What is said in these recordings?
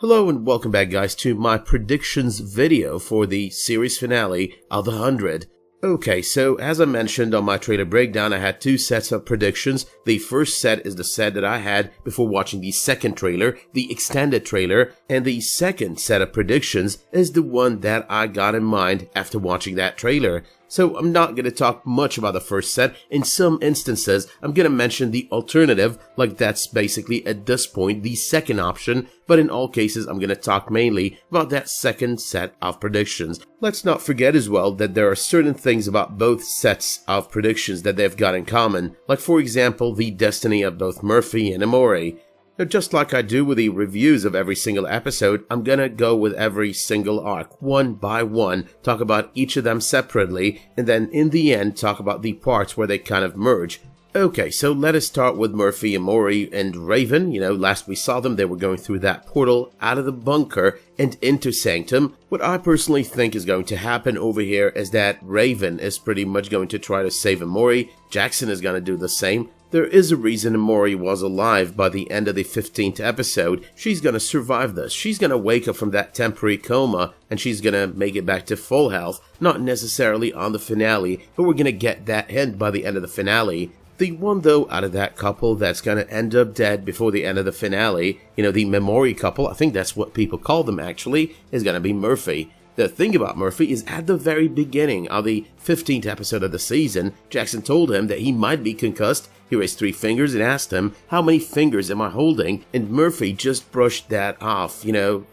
Hello and welcome back guys to my predictions video for the series finale of The 100. Okay, so as I mentioned on my trailer breakdown, I had two sets of predictions. The first set is the set that I had before watching the second trailer, the extended trailer, and the second set of predictions is the one that I got in mind after watching that trailer. So I'm not going to talk much about the first set. In some instances, I'm going to mention the alternative, like that's basically at this point the second option, but in all cases I'm going to talk mainly about that second set of predictions. Let's not forget as well that there are certain things about both sets of predictions that they've got in common, like for example the destiny of both Murphy and Emori. Now, just like I do with the reviews of every single episode, I'm gonna go with every single arc, one by one, talk about each of them separately, and then in the end talk about the parts where they kind of merge. Okay, so let us start with Murphy, Emori, and Raven. Last we saw them, they were going through that portal out of the bunker and into Sanctum. What I personally think is going to happen over here is that Raven is pretty much going to try to save Emori. Jackson is going to do the same. There is a reason Emori was alive by the end of the 15th episode. She's gonna survive this. She's gonna wake up from that temporary coma and she's gonna make it back to full health. Not necessarily on the finale, but we're gonna get that hint by the end of the finale. The one though out of that couple that's gonna end up dead before the end of the finale, the Emori couple, I think that's what people call them actually, is gonna be Murphy. The thing about Murphy is at the very beginning of the 15th episode of the season, Jackson told him that he might be concussed. He raised 3 fingers and asked him, "How many fingers am I holding?" And Murphy just brushed that off,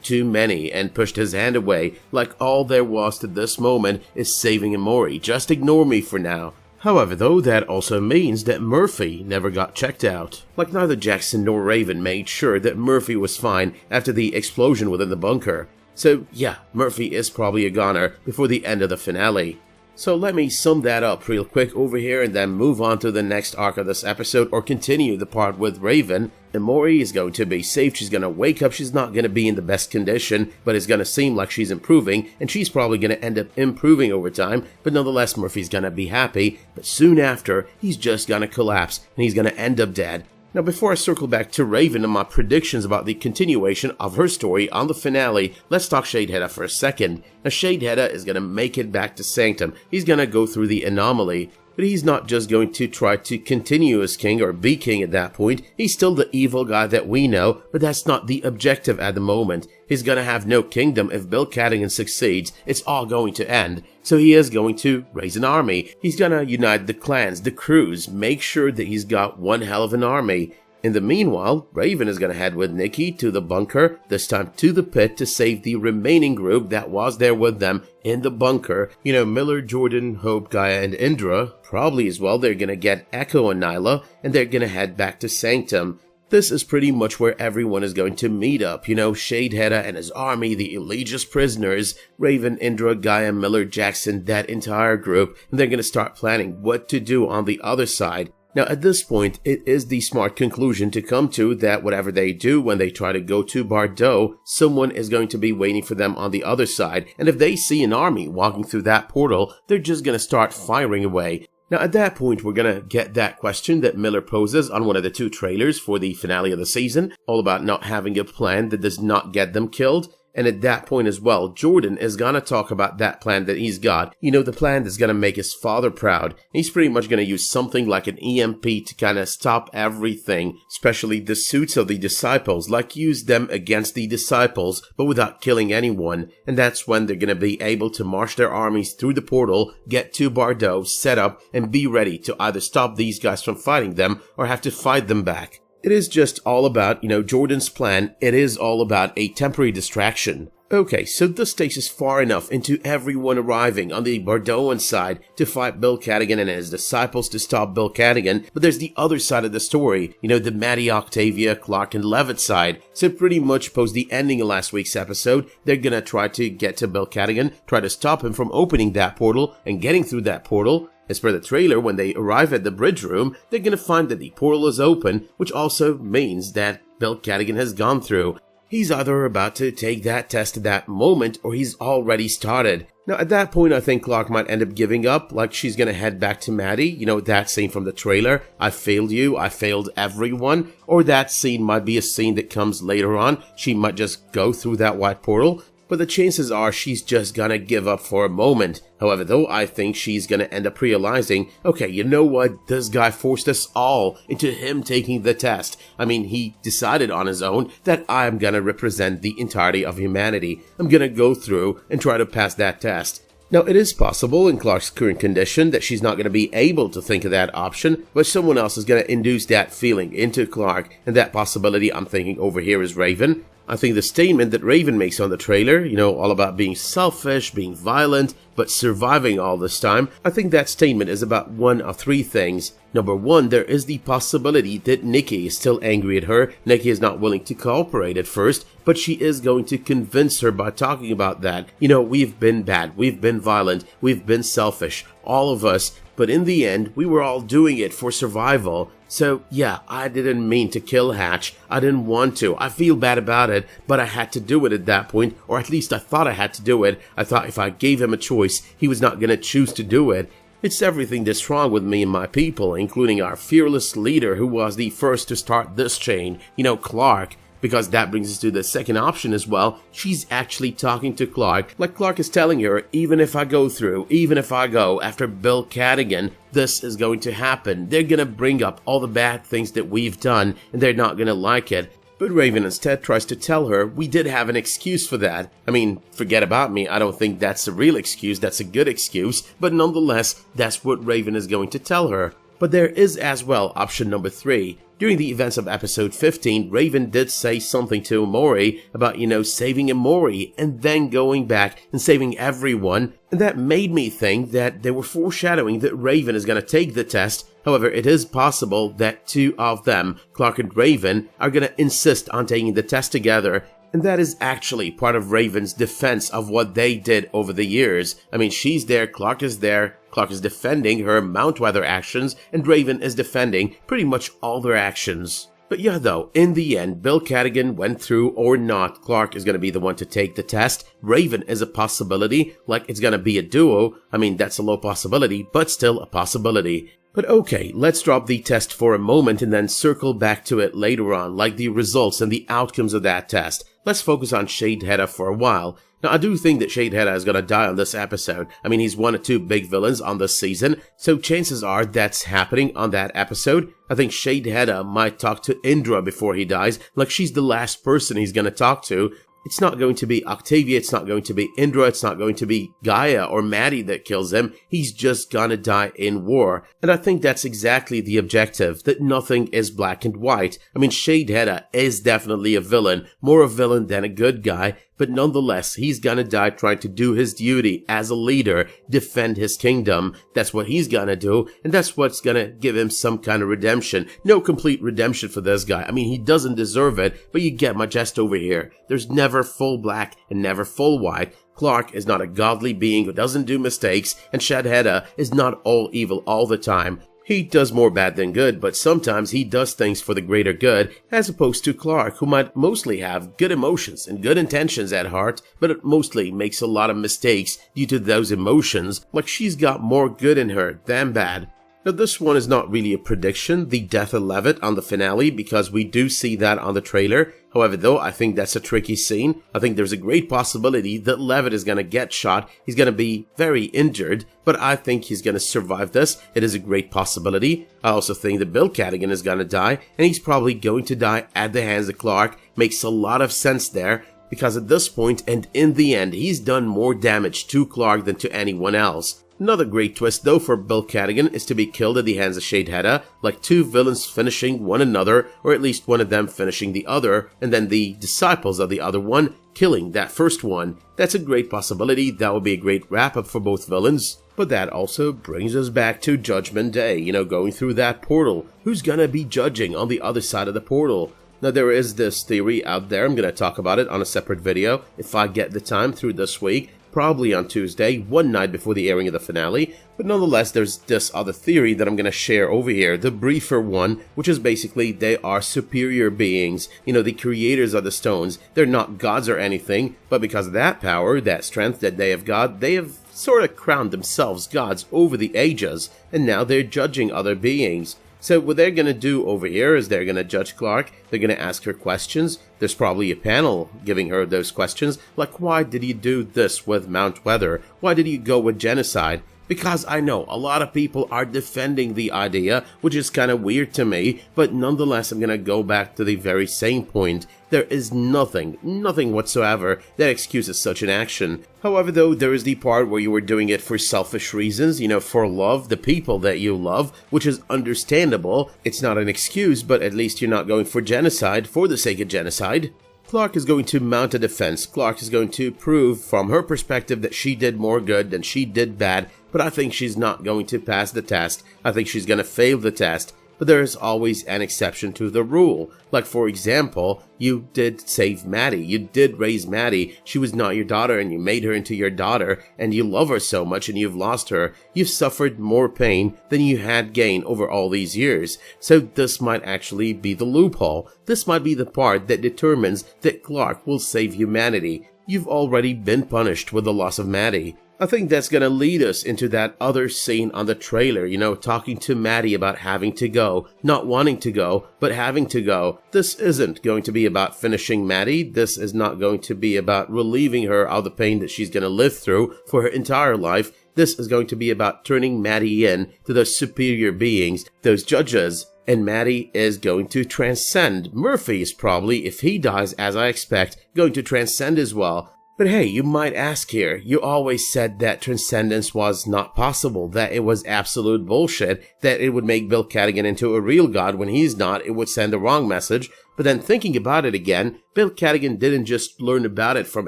too many, and pushed his hand away, like all there was to this moment is saving Emori. Just ignore me for now. However though, that also means that Murphy never got checked out. Like neither Jackson nor Raven made sure that Murphy was fine after the explosion within the bunker. So yeah, Murphy is probably a goner before the end of the finale. So let me sum that up real quick over here and then move on to the next arc of this episode, or continue the part with Raven. Emori is going to be safe, she's going to wake up, she's not going to be in the best condition, but it's going to seem like she's improving, and she's probably going to end up improving over time, but nonetheless Murphy's going to be happy, but soon after, he's just going to collapse, and he's going to end up dead. Now before I circle back to Raven and my predictions about the continuation of her story on the finale, let's talk Sheidheda for a second. Now Sheidheda is going to make it back to Sanctum. He's going to go through the anomaly. But he's not just going to try to continue as king or be king at that point. He's still the evil guy that we know, but that's not the objective at the moment. He's gonna have no kingdom if Belcadigan succeeds. It's all going to end. So he is going to raise an army. He's gonna unite the clans, the crews, make sure that he's got one hell of an army. In the meanwhile, Raven is going to head with Nikki to the bunker, this time to the pit, to save the remaining group that was there with them in the bunker. Miller, Jordan, Hope, Gaia, and Indra. Probably as well, they're going to get Echo and Nyla, and they're going to head back to Sanctum. This is pretty much where everyone is going to meet up. Sheidheda and his army, the Eligius prisoners, Raven, Indra, Gaia, Miller, Jackson, that entire group, and they're going to start planning what to do on the other side. Now at this point, it is the smart conclusion to come to that whatever they do when they try to go to Bardo, someone is going to be waiting for them on the other side, and if they see an army walking through that portal, they're just going to start firing away. Now at that point, we're going to get that question that Miller poses on one of the 2 trailers for the finale of the season, all about not having a plan that does not get them killed. And at that point as well, Jordan is gonna talk about that plan that he's got. The plan that's gonna make his father proud. He's pretty much gonna use something like an EMP to kinda stop everything, especially the suits of the disciples, like use them against the disciples, but without killing anyone. And that's when they're gonna be able to march their armies through the portal, get to Bardo, set up, and be ready to either stop these guys from fighting them, or have to fight them back. It is just all about, Jordan's plan. It is all about a temporary distraction. Okay, so this takes us far enough into everyone arriving on the Bardoan side to fight Belcadigan and his disciples to stop Belcadigan, but there's the other side of the story, the Madi, Octavia, Clarke, and Levitt side. So pretty much post the ending of last week's episode, they're gonna try to get to Belcadigan, try to stop him from opening that portal and getting through that portal. As per the trailer, when they arrive at the bridge room, they're gonna find that the portal is open, which also means that Belcadigan has gone through. he's either about to take that test at that moment or he's already started. Now, at that point, I think Clarke might end up giving up, like she's gonna head back to Madi. You know, that scene from the trailer, I failed you, I failed everyone. Or that scene might be a scene that comes later on. She might just go through that white portal. But the chances are she's just gonna give up for a moment. However, though, I think she's gonna end up realizing, okay, you know what, this guy forced us all into him taking the test. I mean, he decided on his own that I'm gonna represent the entirety of humanity. I'm gonna go through and try to pass that test. Now, it is possible in Clarke's current condition that she's not going to be able to think of that option, but someone else is going to induce that feeling into Clarke, and that possibility I'm thinking over here is Raven. I think the statement that Raven makes on the trailer, you know, all about being selfish, being violent, but surviving all this time, I think that statement is about one of three things. Number one, there is the possibility that Nikki is still angry at her. Nikki is not willing to cooperate at first, but she is going to convince her by talking about that. You know, we've been bad, we've been violent, we've been selfish, all of us, but in the end, we were all doing it for survival. So yeah, I didn't mean to kill Hatch. I didn't want to. I feel bad about it, but I had to do it at that point, or at least I thought I had to do it. I thought if I gave him a choice, he was not going to choose to do it. It's everything that's wrong with me and my people, including our fearless leader who was the first to start this chain, you know, Clarke. Because that brings us to the second option as well. She's actually talking to Clarke, like Clarke is telling her, even if I go through, even if I go after Bill Cadigan, this is going to happen. They're gonna bring up all the bad things that we've done, and they're not gonna like it. But Raven instead tries to tell her, we did have an excuse for that. I mean, forget about me, I don't think that's a real excuse, that's a good excuse, but nonetheless, that's what Raven is going to tell her. But there is as well option number 3. During the events of episode 15, Raven did say something to Emori about, you know, saving Emori and then going back and saving everyone. And that made me think that they were foreshadowing that Raven is going to take the test. However, it is possible that two of them, Clarke and Raven, are going to insist on taking the test together. And that is actually part of Raven's defense of what they did over the years. I mean, she's there, Clarke is there, Clarke is defending her Mountweather actions, and Raven is defending pretty much all their actions. But yeah though, in the end, Bill Cadigan went through or not, Clarke is going to be the one to take the test. Raven is a possibility, like it's going to be a duo. I mean, that's a low possibility, but still a possibility. But okay, let's drop the test for a moment and then circle back to it later on, like the results and the outcomes of that test. Let's focus on Sheidheda for a while. Now, I do think that Sheidheda is going to die on this episode. I mean, he's one of two big villains on this season, so chances are that's happening on that episode. I think Sheidheda might talk to Indra before he dies, like she's the last person he's going to talk to. It's not going to be Octavia, it's not going to be Indra, it's not going to be Gaia or Madi that kills him. He's just gonna die in war. And I think that's exactly the objective, that nothing is black and white. I mean, Sheidheda is definitely a villain, more a villain than a good guy, but nonetheless, he's gonna die trying to do his duty as a leader, defend his kingdom. That's what he's gonna do, and that's what's gonna give him some kind of redemption. No complete redemption for this guy. I mean, he doesn't deserve it, but you get my gist over here. There's never full black and never full white. Clarke is not a godly being who doesn't do mistakes, and Sheidheda is not all evil all the time. He does more bad than good, but sometimes he does things for the greater good, as opposed to Clarke, who might mostly have good emotions and good intentions at heart, but it mostly makes a lot of mistakes due to those emotions, like she's got more good in her than bad. Now, this one is not really a prediction, the death of Levitt on the finale, because we do see that on the trailer. However, though, I think that's a tricky scene. I think there's a great possibility that Levitt is going to get shot. He's going to be very injured, but I think he's going to survive this. It is a great possibility. I also think that Bill Cadigan is going to die, and he's probably going to die at the hands of Clarke. Makes a lot of sense there, because at this point, and in the end, he's done more damage to Clarke than to anyone else. Another great twist though for Bill Cadigan is to be killed at the hands of Sheidheda, like two villains finishing one another, or at least one of them finishing the other, and then the disciples of the other one killing that first one. That's a great possibility. That would be a great wrap-up for both villains. But that also brings us back to Judgment Day, you know, going through that portal. Who's gonna be judging on the other side of the portal? Now, there is this theory out there, I'm going to talk about it on a separate video if I get the time through this week, probably on Tuesday, one night before the airing of the finale. But nonetheless, there's this other theory that I'm going to share over here, the briefer one, which is basically they are superior beings. You know, the creators of the stones. They're not gods or anything, but because of that power, that strength that they have got, they have sort of crowned themselves gods over the ages, and now they're judging other beings. So what they're going to do over here is they're going to judge Clarke, they're going to ask her questions, there's probably a panel giving her those questions, like why did you do this with Mount Weather, why did you go with genocide? Because I know a lot of people are defending the idea, which is kind of weird to me, but nonetheless I'm going to go back to the very same point. There is nothing whatsoever that excuses such an action. However, though, there is the part where you were doing it for selfish reasons, you know, for love, the people that you love, which is understandable. It's not an excuse, but at least you're not going for genocide for the sake of genocide. Clarke is going to mount a defense. Clarke is going to prove from her perspective that she did more good than she did bad, but I think she's not going to pass the test. I think she's going to fail the test. But there is always an exception to the rule. Like, for example, you did save Madi. You did raise Madi. She was not your daughter, and you made her into your daughter, and you love her so much, and you've lost her. You've suffered more pain than you had gain over all these years. So this might actually be the loophole. This might be the part that determines that Clarke will save humanity. You've already been punished with the loss of Madi. I think that's going to lead us into that other scene on the trailer, you know, talking to Madi about having to go, not wanting to go, but having to go. This isn't going to be about finishing Madi. This is not going to be about relieving her of the pain that she's going to live through for her entire life. This is going to be about turning Madi in to those superior beings, those judges. And Madi is going to transcend. Murphy is probably, if he dies as I expect, going to transcend as well. But hey, you might ask here, you always said that transcendence was not possible, that it was absolute bullshit, that it would make Bill Cadigan into a real god when he's not, it would send the wrong message. But then thinking about it again, Bill Cadigan didn't just learn about it from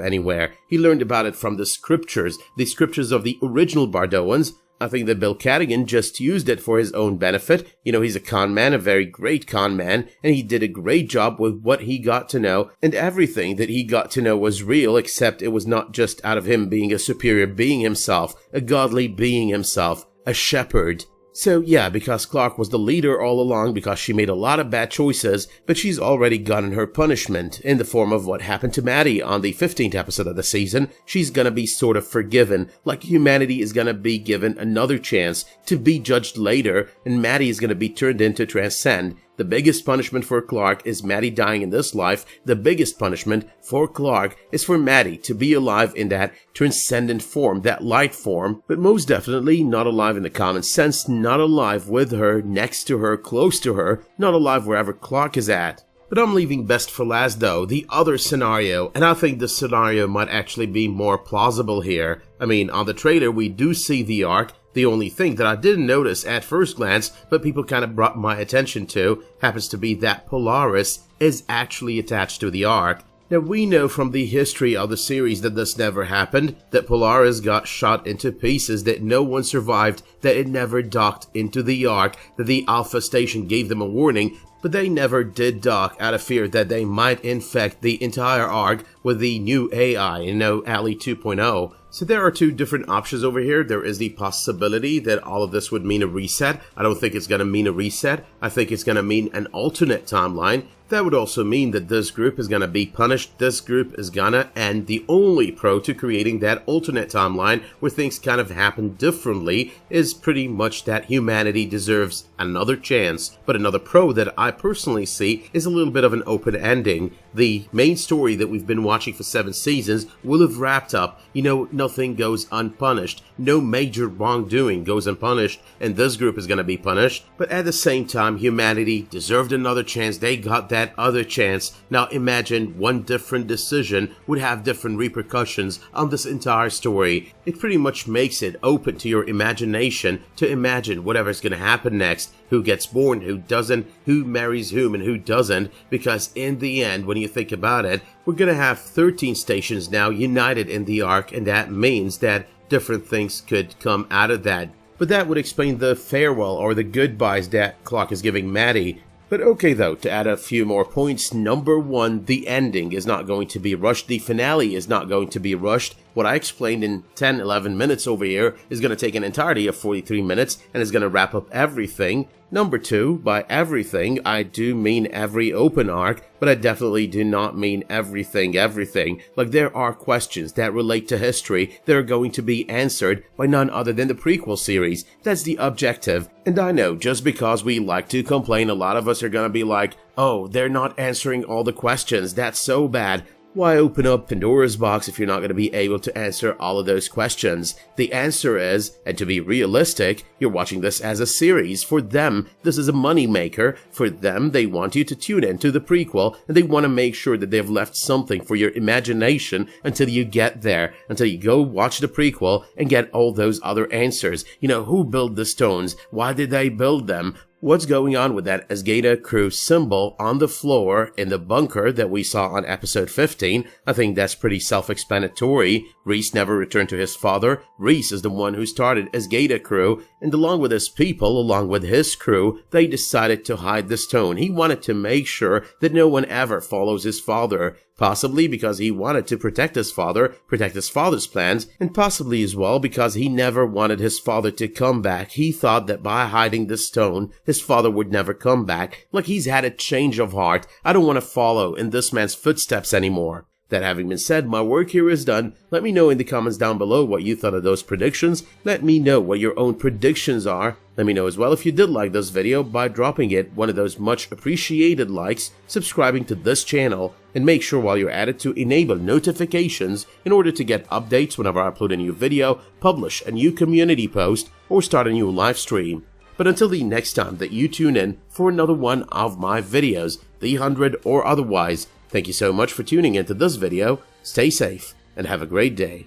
anywhere, he learned about it from the scriptures of the original Bardoans. I think that Bill Cadigan just used it for his own benefit. You know, he's a con man, a very great con man, and he did a great job with what he got to know, and everything that he got to know was real, except it was not just out of him being a superior being himself, a godly being himself, a shepherd. So yeah, because Clarke was the leader all along, because she made a lot of bad choices, but she's already gotten her punishment in the form of what happened to Madi on the 15th episode of the season. She's gonna be sort of forgiven, like humanity is gonna be given another chance to be judged later, and Madi is gonna be turned in to transcend. The biggest punishment for Clarke is Madi dying in this life. The biggest punishment for Clarke is for Madi to be alive in that transcendent form, that light form, but most definitely not alive in the common sense, not alive with her, next to her, close to her, not alive wherever Clarke is at. But I'm leaving best for last though, the other scenario, and I think this scenario might actually be more plausible here. I mean, on the trailer we do see the Ark. The only thing that I didn't notice at first glance, but people kind of brought my attention to, happens to be that Polaris is actually attached to the Ark. Now, we know from the history of the series that this never happened, that Polaris got shot into pieces, that no one survived, that it never docked into the Ark, that the Alpha Station gave them a warning, but they never did dock out of fear that they might infect the entire Ark with the new AI, you know, Ali 2.0. So there are two different options over here. There is the possibility that all of this would mean a reset. I don't think it's going to mean a reset. I think it's going to mean an alternate timeline. That would also mean that this group is going to be punished. This group is gonna end. The only pro to creating that alternate timeline where things kind of happen differently is pretty much that humanity deserves another chance. But another pro that I personally see is a little bit of an open ending. The main story that we've been watching for 7 seasons will have wrapped up. You know, nothing goes unpunished. No major wrongdoing goes unpunished, and this group is going to be punished. But at the same time, humanity deserved another chance. They got that other chance. Now imagine one different decision would have different repercussions on this entire story. It pretty much makes it open to your imagination to imagine whatever's going to happen next. Who gets born, who doesn't, who marries whom, and who doesn't. Because in the end, when you think about it, we're going to have 13 stations now united in the Ark, and that means that different things could come out of that. But that would explain the farewell or the goodbyes that Clarke is giving Madi. But okay though, to add a few more points, number one, the ending is not going to be rushed. The finale is not going to be rushed. what I explained in 10-11 minutes over here is going to take an entirety of 43 minutes and is going to wrap up everything. Number 2, by everything, I do mean every open arc, but I definitely do not mean everything. Like, there are questions that relate to history that are going to be answered by none other than the prequel series. That's the objective. And I know, just because we like to complain, a lot of us are going to be like, oh, they're not answering all the questions, that's so bad. Why open up Pandora's box if you're not going to be able to answer all of those questions? The answer is, and to be realistic, you're watching this as a series. For them, this is a money maker. For them, they want you to tune into the prequel, and they want to make sure that they've left something for your imagination until you get there, until you go watch the prequel and get all those other answers. You know, who built the stones? Why did they build them? What's going on with that Sheidheda crew symbol on the floor in the bunker that we saw on episode 15? I think that's pretty self-explanatory. Rhys never returned to his father. Rhys is the one who started Sheidheda crew, and along with his people, along with his crew, they decided to hide the stone. He wanted to make sure that no one ever follows his father. Possibly because he wanted to protect his father's plans, and possibly as well because he never wanted his father to come back. He thought that by hiding the stone, his father would never come back. Like, he's had a change of heart. I don't want to follow in this man's footsteps anymore. That having been said, my work here is done. Let me know in the comments down below what you thought of those predictions. Let me know what your own predictions are. Let me know as well if you did like this video by dropping it one of those much appreciated likes, subscribing to this channel, and make sure while you're at it to enable notifications in order to get updates whenever I upload a new video, publish a new community post, or start a new live stream. But until the next time that you tune in for another one of my videos, the 100 or otherwise, thank you so much for tuning into this video, stay safe, and have a great day.